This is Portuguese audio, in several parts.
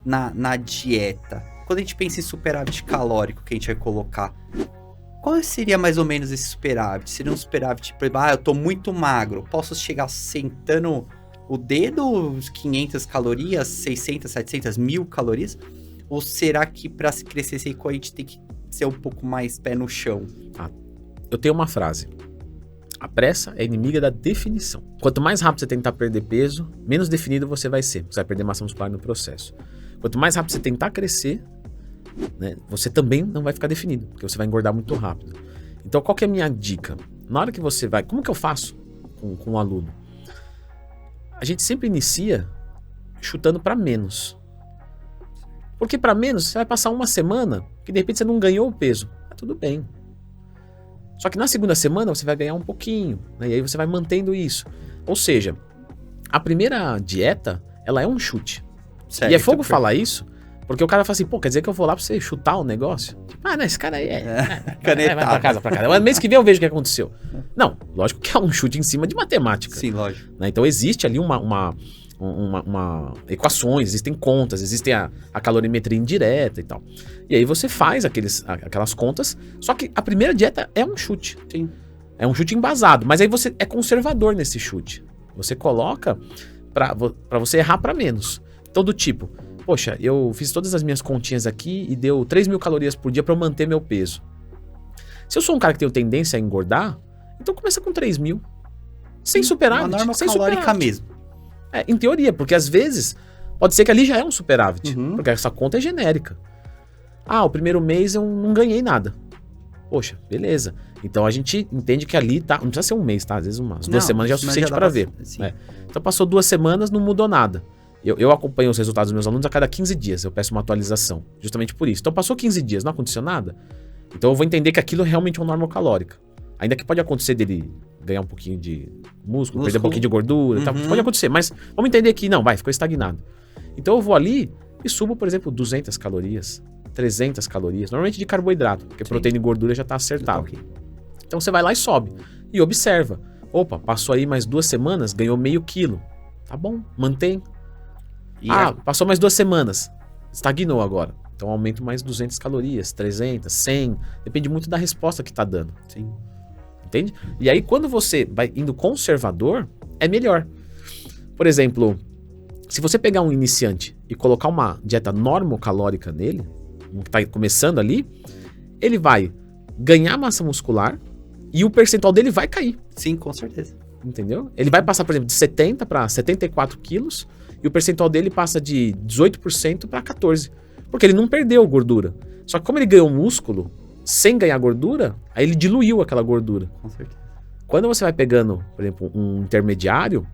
na dieta, quando a gente pensa em superávit calórico que a gente vai colocar, qual seria mais ou menos esse superávit? Seria um superávit, por exemplo, eu tô muito magro, posso chegar sentando o dedo, uns 500 calorias, 600, 700, 1000 calorias? Ou será que para se crescer seco a gente tem que ser um pouco mais pé no chão? Eu tenho uma frase. A pressa é inimiga da definição. Quanto mais rápido você tentar perder peso, menos definido você vai ser. Você vai perder massa muscular no processo. Quanto mais rápido você tentar crescer, né, você também não vai ficar definido, porque você vai engordar muito rápido. Então, qual que é a minha dica? Na hora que você vai... Como que eu faço com um aluno? A gente sempre inicia chutando para menos. Porque para menos, você vai passar uma semana que de repente você não ganhou o peso. Tudo bem. Só que na segunda semana você vai ganhar um pouquinho, né? E aí você vai mantendo isso. Ou seja, a primeira dieta, ela é um chute. Certo, e é fogo falar isso, porque o cara fala assim, pô, quer dizer que eu vou lá pra você chutar o negócio? Tipo, não, esse cara aí vai pra casa. Mas mês que vem eu vejo o que aconteceu. Não, lógico que é um chute em cima de matemática. Sim, lógico. Né? Então existe ali uma equações, existem contas, existe a calorimetria indireta e tal. E aí você faz aquelas contas, só que a primeira dieta é um chute. Sim. É um chute embasado, mas aí você é conservador nesse chute. Você coloca pra você errar pra menos. Então do tipo, poxa, eu fiz todas as minhas continhas aqui e deu 3.000 calorias por dia pra eu manter meu peso. Se eu sou um cara que tem tendência a engordar, então começa com 3.000. Sem superávit. Uma norma sem calórica superávit mesmo. Em teoria, porque às vezes pode ser que ali já é um superávit, porque essa conta é genérica. O primeiro mês eu não ganhei nada. Poxa, beleza. Então a gente entende que ali tá, não precisa ser um mês, tá? Às vezes umas 2 semanas já é o suficiente para ver. Então passou 2 semanas, não mudou nada. Eu acompanho os resultados dos meus alunos a cada 15 dias, eu peço uma atualização, justamente por isso. Então passou 15 dias, não aconteceu nada, então eu vou entender que aquilo realmente é uma norma calórica. Ainda que pode acontecer dele ganhar um pouquinho de músculo, perder um pouquinho de gordura, tal, pode acontecer, mas vamos entender que não, ficou estagnado. Então eu vou ali e subo, por exemplo, 200 calorias, 300 calorias, normalmente de carboidrato, porque proteína e gordura já está acertado. Então você vai lá e sobe, e observa. Opa, passou aí mais 2 semanas, ganhou meio quilo. Tá bom, mantém. Passou mais 2 semanas, estagnou agora. Então aumento mais 200 calorias, 300, 100, depende muito da resposta que tá dando. Sim. Entende? E aí quando você vai indo conservador, é melhor. Por exemplo, se você pegar um iniciante e colocar uma dieta normocalórica nele, que tá começando ali, ele vai ganhar massa muscular e o percentual dele vai cair. Sim, com certeza. Entendeu? Ele vai passar, por exemplo, de 70 para 74 quilos e o percentual dele passa de 18% para 14%. Porque ele não perdeu gordura. Só que como ele ganhou músculo, sem ganhar gordura, aí ele diluiu aquela gordura. Com certeza. Quando você vai pegando, por exemplo, um intermediário,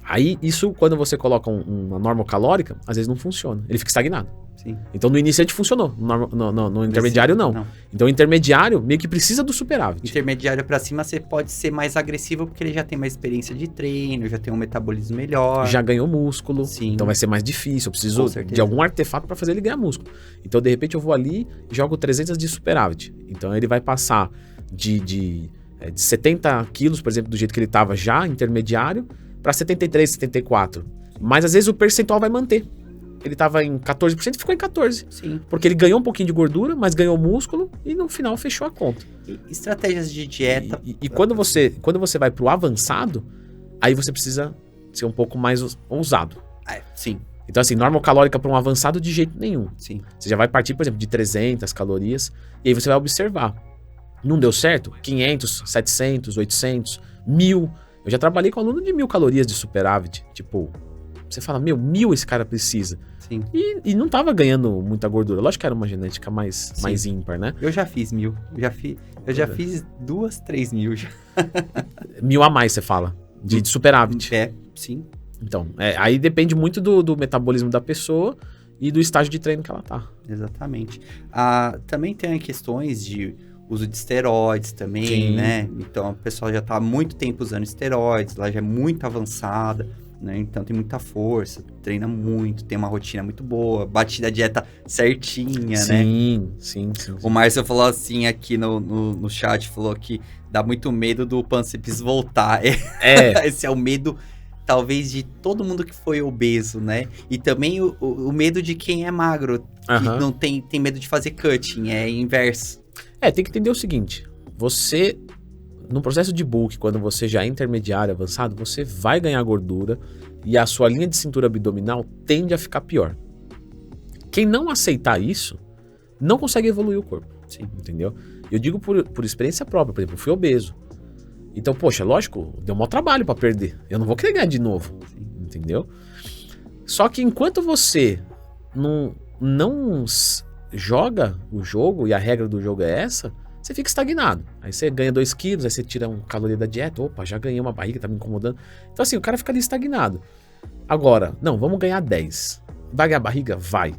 aí isso, quando você coloca uma norma calórica, às vezes não funciona. Ele fica estagnado. Sim. Então no iniciante funcionou, no intermediário não. Então o intermediário meio que precisa do superávit. Intermediário pra cima você pode ser mais agressivo porque ele já tem mais experiência de treino, já tem um metabolismo melhor. Já ganhou músculo, Sim. Então vai ser mais difícil, eu preciso de algum artefato pra fazer ele ganhar músculo. Então de repente eu vou ali e jogo 300 de superávit. Então ele vai passar de 70 quilos, por exemplo, do jeito que ele tava já, intermediário, pra 73, 74. Mas às vezes o percentual vai manter. Ele tava em 14% e ficou em 14%. Sim. Porque ele ganhou um pouquinho de gordura, mas ganhou músculo e no final fechou a conta. E estratégias de dieta. E quando você vai pro avançado, aí você precisa ser um pouco mais ousado. Sim. Então assim, norma calórica para um avançado de jeito nenhum. Sim. Você já vai partir, por exemplo, de 300 calorias e aí você vai observar. Não deu certo? 500, 700, 800, 1.000. Eu já trabalhei com aluno de 1.000 calorias de superávit. Tipo, você fala, 1.000 esse cara precisa. Sim. E não tava ganhando muita gordura. Lógico que era uma genética mais ímpar, né? Eu já fiz 1.000. Eu já fiz 2, 3.000 já. 1.000 a mais, você fala. De superávit. Sim. Então, aí depende muito do metabolismo da pessoa e do estágio de treino que ela tá. Exatamente. Também tem questões de uso de esteroides também, Sim. né? Então, a pessoa já tá há muito tempo usando esteroides, ela já é muito avançada, né? Então, tem muita força, treina muito, tem uma rotina muito boa, batida a dieta certinha, né? Sim. O Márcio falou assim aqui no chat, falou que dá muito medo do pâncreas voltar. Esse é o medo talvez, de todo mundo que foi obeso, né? E também o medo de quem é magro, que não tem medo de fazer cutting, é inverso. Tem que entender o seguinte, você, no processo de bulk, quando você já é intermediário, avançado, você vai ganhar gordura e a sua linha de cintura abdominal tende a ficar pior. Quem não aceitar isso, não consegue evoluir o corpo. Sim. Entendeu? Eu digo por experiência própria, por exemplo, eu fui obeso. Então, poxa, lógico, deu um maior trabalho pra perder. Eu não vou querer ganhar de novo. Sim. Entendeu? Só que enquanto você não joga o jogo, e a regra do jogo é essa, você fica estagnado. Aí você ganha 2 quilos, aí você tira uma caloria da dieta, opa, já ganhei uma barriga, tá me incomodando. Então assim, o cara fica ali estagnado. Agora, não, vamos ganhar 10. Vai ganhar barriga? Vai.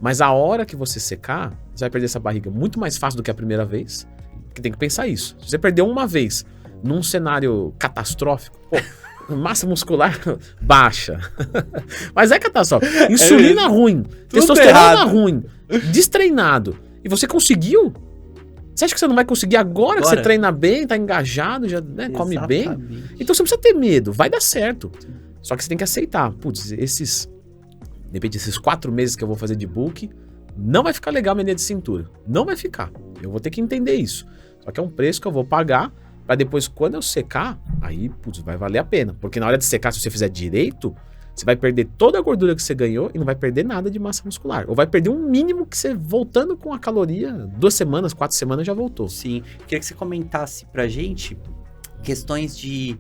Mas a hora que você secar, você vai perder essa barriga muito mais fácil do que a primeira vez. Porque tem que pensar isso. Se você perdeu uma vez num cenário catastrófico, massa muscular baixa. Mas é catastrófico. Insulina ruim, testosterona ruim, destreinado. E você conseguiu? Você acha que você não vai conseguir agora que você treina bem, tá engajado, já come bem? Então você não precisa ter medo, vai dar certo. Só que você tem que aceitar. Putz, depende desses 4 meses que eu vou fazer de bulk, não vai ficar legal a minha linha de cintura. Não vai ficar. Eu vou ter que entender isso. Só que é um preço que eu vou pagar pra depois, quando eu secar, aí, putz, vai valer a pena. Porque na hora de secar, se você fizer direito, você vai perder toda a gordura que você ganhou e não vai perder nada de massa muscular. Ou vai perder um mínimo que você, voltando com a caloria, 2 semanas, 4 semanas, já voltou. Sim. Queria que você comentasse pra gente questões de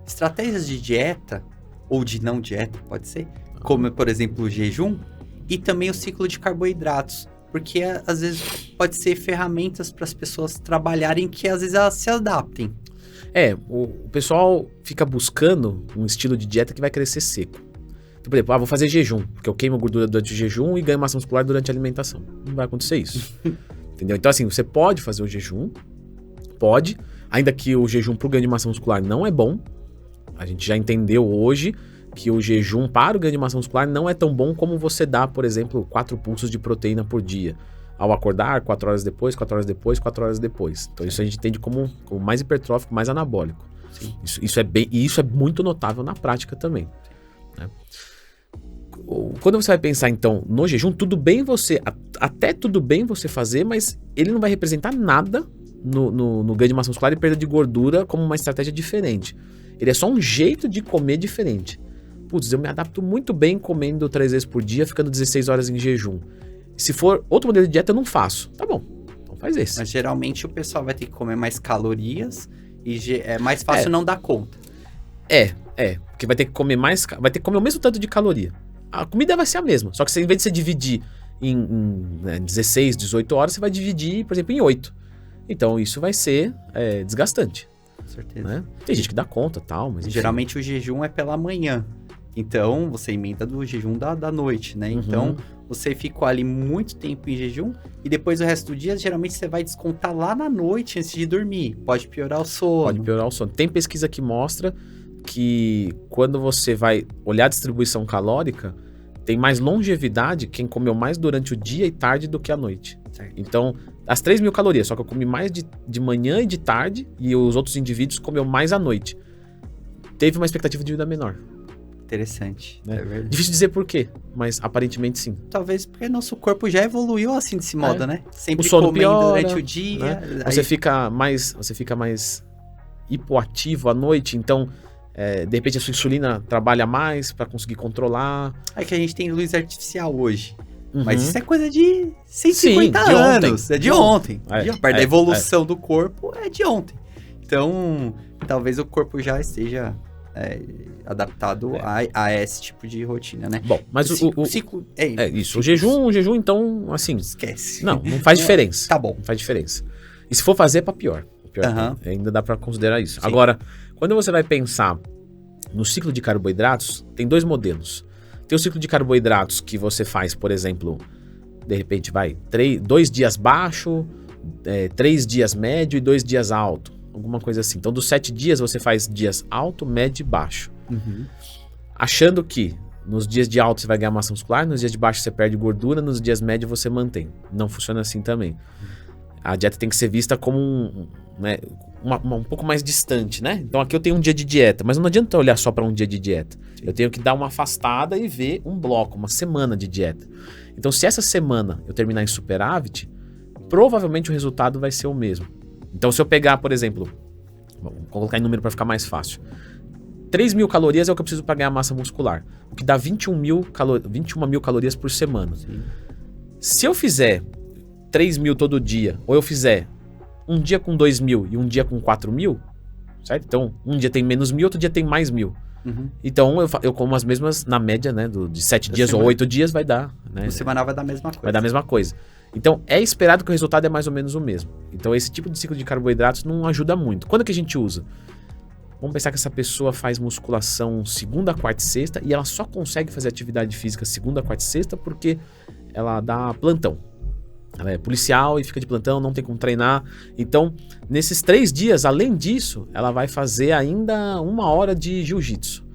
estratégias de dieta, ou de não dieta, pode ser, como, por exemplo, o jejum, e também o ciclo de carboidratos. Porque, às vezes, pode ser ferramentas para as pessoas trabalharem que, às vezes, elas se adaptem. O pessoal fica buscando um estilo de dieta que vai querer ser seco. Então, por exemplo, vou fazer jejum, porque eu queimo gordura durante o jejum e ganho massa muscular durante a alimentação. Não vai acontecer isso. Entendeu? Então, assim, você pode fazer o jejum, pode, ainda que o jejum para o ganho de massa muscular não é bom. A gente já entendeu hoje que o jejum para o ganho de massa muscular não é tão bom como você dá, por exemplo, 4 pulsos de proteína por dia. Ao acordar, 4 horas depois, 4 horas depois, 4 horas depois. Então isso a gente entende como mais hipertrófico, mais anabólico. Isso é muito notável na prática também. Né? Quando você vai pensar, então, no jejum, até tudo bem você fazer, mas ele não vai representar nada no ganho de massa muscular e perda de gordura como uma estratégia diferente. Ele é só um jeito de comer diferente. Putz, eu me adapto muito bem comendo 3 vezes por dia, ficando 16 horas em jejum. Se for outro modelo de dieta, eu não faço. Tá bom, então faz esse. Mas geralmente o pessoal vai ter que comer mais calorias e é mais fácil não dar conta. Porque vai ter que comer vai ter que comer o mesmo tanto de caloria. A comida vai ser a mesma, só que você, em vez de você dividir em 16, 18 horas, você vai dividir, por exemplo, em 8. Então isso vai ser desgastante. Com certeza. Né? Tem gente que dá conta e tal, mas... Geralmente o jejum é pela manhã. Então, você emenda do jejum da noite, né? Então, você ficou ali muito tempo em jejum e depois o resto do dia, geralmente você vai descontar lá na noite antes de dormir. Pode piorar o sono. Pode piorar o sono. Tem pesquisa que mostra que quando você vai olhar a distribuição calórica, tem mais longevidade quem comeu mais durante o dia e tarde do que à noite. Certo. Então, as 3.000 calorias, só que eu comi mais de manhã e de tarde e os outros indivíduos comeu mais à noite. Teve uma expectativa de vida menor. Interessante, né? É verdade. Difícil dizer por quê, mas aparentemente sim. Talvez porque nosso corpo já evoluiu assim desse modo, né? Sempre o sono comendo piora, durante o dia. Né? Aí... Você fica mais hipoativo à noite, então de repente a sua insulina trabalha mais para conseguir controlar. É que a gente tem luz artificial hoje. Mas isso é coisa de 150 Sim, anos. Ontem. É de ontem. A evolução do do corpo é de ontem. Então, talvez o corpo já esteja adaptado a esse tipo de rotina, né? Bom, mas o ciclo... isso. O jejum, então, assim... Esquece. Não faz diferença. Tá bom. Não faz diferença. E se for fazer, é pra pior. Ainda dá pra considerar isso. Sim. Agora, quando você vai pensar no ciclo de carboidratos, tem 2 modelos. Tem o ciclo de carboidratos que você faz, por exemplo, de repente, 2 dias baixo, 3 dias médio e 2 dias alto. Alguma coisa assim. Então, dos 7 dias, você faz dias alto, médio e baixo. Achando que nos dias de alto você vai ganhar massa muscular, nos dias de baixo você perde gordura, nos dias médios você mantém. Não funciona assim também. A dieta tem que ser vista como né, um pouco mais distante, né? Então aqui eu tenho um dia de dieta, mas não adianta olhar só para um dia de dieta. Eu tenho que dar uma afastada e ver um bloco, uma semana de dieta. Então se essa semana eu terminar em superávit, provavelmente o resultado vai ser o mesmo. Então se eu pegar, por exemplo, vou colocar em número para ficar mais fácil, 3.000 calorias é o que eu preciso para ganhar massa muscular, o que dá 21 mil calorias por semana. Sim. Se eu fizer 3.000 todo dia, ou eu fizer um dia com 2.000 e um dia com 4.000, certo? Então, um dia tem menos 1.000, outro dia tem mais 1.000. Uhum. Então, eu como as mesmas, na média, né? De 7 dias ou 8 dias vai dar, né? No semanal vai dar a mesma coisa. Vai dar a mesma coisa. Então, é esperado que o resultado é mais ou menos o mesmo. Então, esse tipo de ciclo de carboidratos não ajuda muito. Quando que a gente usa? Vamos pensar que essa pessoa faz musculação segunda, quarta e sexta e ela só consegue fazer atividade física segunda, quarta e sexta porque ela dá plantão. Ela é policial e fica de plantão, não tem como treinar. Então, nesses 3 dias, além disso, ela vai fazer ainda 1 hora de jiu-jitsu.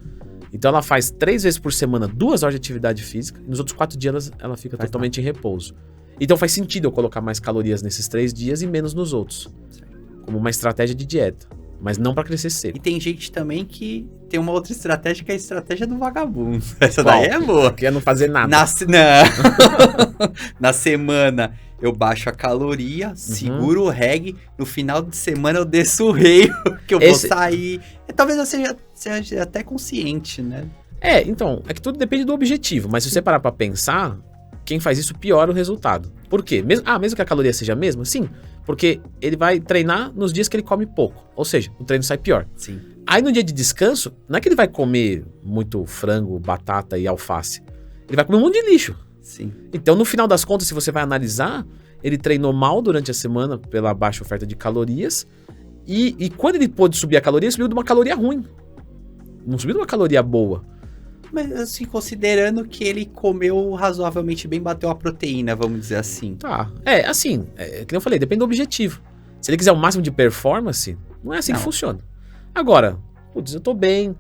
Então, ela faz 3 vezes por semana 2 horas de atividade física e nos outros 4 dias ela fica totalmente em repouso. Então, faz sentido eu colocar mais calorias nesses 3 dias e menos nos outros. Como uma estratégia de dieta. Mas não pra crescer seco. E tem gente também que tem uma outra estratégia, que é a estratégia do vagabundo. Essa daí é boa. Que é não fazer nada. Na semana eu baixo a caloria, seguro o reggae, no final de semana eu desço o rei, que eu vou sair. Talvez eu seja até consciente, né? Então, é que tudo depende do objetivo. Mas se você parar pra pensar, quem faz isso piora o resultado. Por quê? Mesmo que a caloria seja a mesma? Sim. Porque ele vai treinar nos dias que ele come pouco. Ou seja, o treino sai pior. Sim. Aí no dia de descanso, não é que ele vai comer muito frango, batata e alface. Ele vai comer um monte de lixo. Sim. Então, no final das contas, se você vai analisar, ele treinou mal durante a semana pela baixa oferta de calorias. E quando ele pôde subir a caloria, ele subiu de uma caloria ruim. Não subiu de uma caloria boa. Mas assim, considerando que ele comeu razoavelmente bem, bateu a proteína, vamos dizer assim. Tá. Que eu falei, depende do objetivo. Se ele quiser o máximo de performance, não é assim que funciona. Agora, putz, eu tô bem,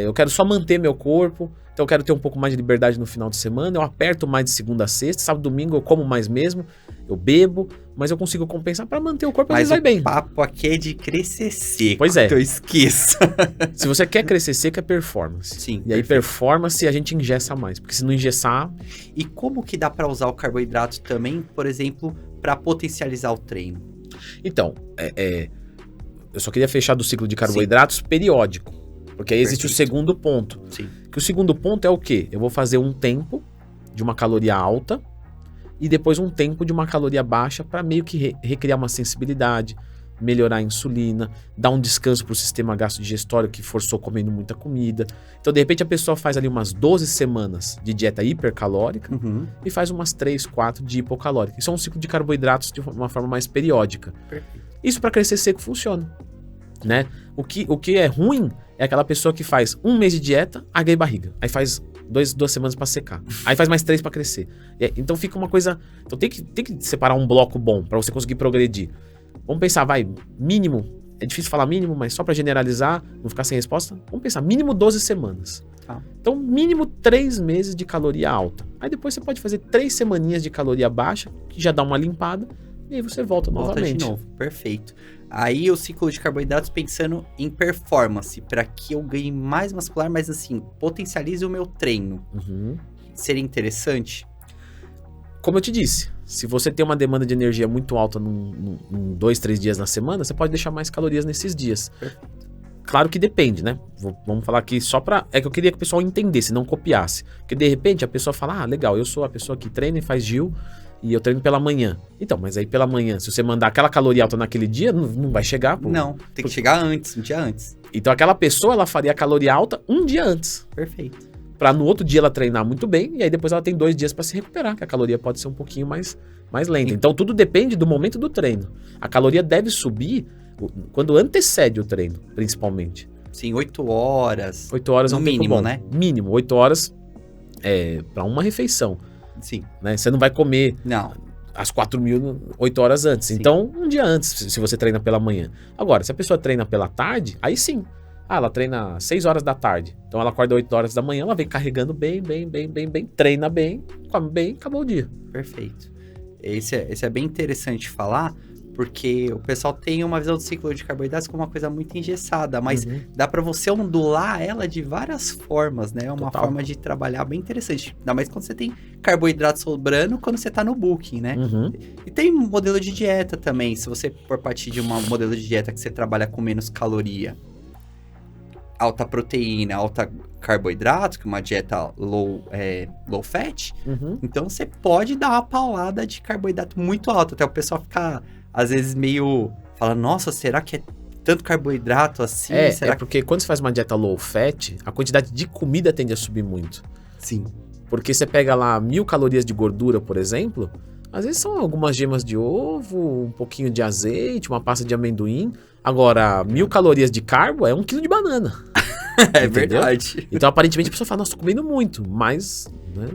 eu quero só manter meu corpo, então eu quero ter um pouco mais de liberdade no final de semana, eu aperto mais de segunda a sexta, sábado e domingo eu como mais mesmo, eu bebo, mas eu consigo compensar pra manter o corpo, às vezes vai bem. Mas o papo aqui é de crescer seco. Pois é. Que eu esqueço. Se você quer crescer seco, é performance. Sim. E aí performance a gente engessa mais, porque se não engessar... E como que dá pra usar o carboidrato também, por exemplo, pra potencializar o treino? Então, eu só queria fechar do ciclo de carboidratos periódico. Porque aí existe o segundo ponto. Sim. Que o segundo ponto é o quê? Eu vou fazer um tempo de uma caloria alta e depois um tempo de uma caloria baixa para meio que recriar uma sensibilidade, melhorar a insulina, dar um descanso para o sistema gastro-digestório que forçou comendo muita comida. Então, de repente, a pessoa faz ali umas 12 semanas de dieta hipercalórica e faz umas 3, 4 de hipocalórica. Isso é um ciclo de carboidratos de uma forma mais periódica. Perfeito. Isso para crescer seco funciona. Né? O que é ruim é aquela pessoa que faz 1 mês de dieta, aí ganha barriga. Aí faz 2 semanas pra secar. Aí faz mais 3 pra crescer. Então fica uma coisa... Então tem que separar um bloco bom pra você conseguir progredir. Vamos pensar, mínimo... É difícil falar mínimo, mas só pra generalizar, não ficar sem resposta. Vamos pensar, mínimo 12 semanas. Então mínimo 3 meses de caloria alta. Aí depois você pode fazer 3 semaninhas de caloria baixa, que já dá uma limpada, e aí você volta novamente. De novo, perfeito. Aí o ciclo de carboidratos pensando em performance, para que eu ganhe mais muscular, mas assim, potencialize o meu treino. Seria interessante? Como eu te disse, se você tem uma demanda de energia muito alta em 2, 3 dias na semana, você pode deixar mais calorias nesses dias. Perfeito. Claro que depende, né? Vamos falar aqui só pra... É que eu queria que o pessoal entendesse, não copiasse. Porque de repente a pessoa fala, legal, eu sou a pessoa que treina e faz GIL, e eu treino pela manhã. Então, mas aí pela manhã, se você mandar aquela caloria alta naquele dia, não vai chegar. Não, tem que chegar antes, um dia antes. Então aquela pessoa, ela faria a caloria alta um dia antes. Perfeito. Pra no outro dia ela treinar muito bem, e aí depois ela tem 2 dias pra se recuperar, que a caloria pode ser um pouquinho mais lenta. Então tudo depende do momento do treino. A caloria deve subir quando antecede o treino, principalmente. Sim, 8 horas. 8 horas é um tempo mínimo, bom. Né? Mínimo, 8 horas pra uma refeição. Sim. Né? Você não vai comer às 4.000, 8 horas antes. Sim. Então, um dia antes, se você treina pela manhã. Agora, se a pessoa treina pela tarde, aí sim. Ela treina 6 horas da tarde. Então ela acorda 8 horas da manhã, ela vem carregando bem, treina bem, come bem, acabou o dia. Perfeito. Esse é bem interessante falar, Porque o pessoal tem uma visão do ciclo de carboidratos como uma coisa muito engessada, mas dá para você ondular ela de várias formas, né? É uma forma de trabalhar bem interessante. Ainda mais quando você tem carboidrato sobrando, quando você tá no booking, né? E tem modelo de dieta também. Se você for partir de um modelo de dieta que você trabalha com menos caloria, alta proteína, alta carboidrato, que é uma dieta low fat, então você pode dar uma paulada de carboidrato muito alta, até o pessoal ficar, às vezes, meio... Fala, nossa, será que é tanto carboidrato assim? Será porque quando você faz uma dieta low fat, a quantidade de comida tende a subir muito. Sim. Porque você pega lá 1000 calorias de gordura, por exemplo, às vezes são algumas gemas de ovo, um pouquinho de azeite, uma pasta de amendoim. Agora, 1000 calorias de carbo é 1 quilo de banana. É verdade. Então, aparentemente, a pessoa fala, nossa, tô comendo muito, mas... Né?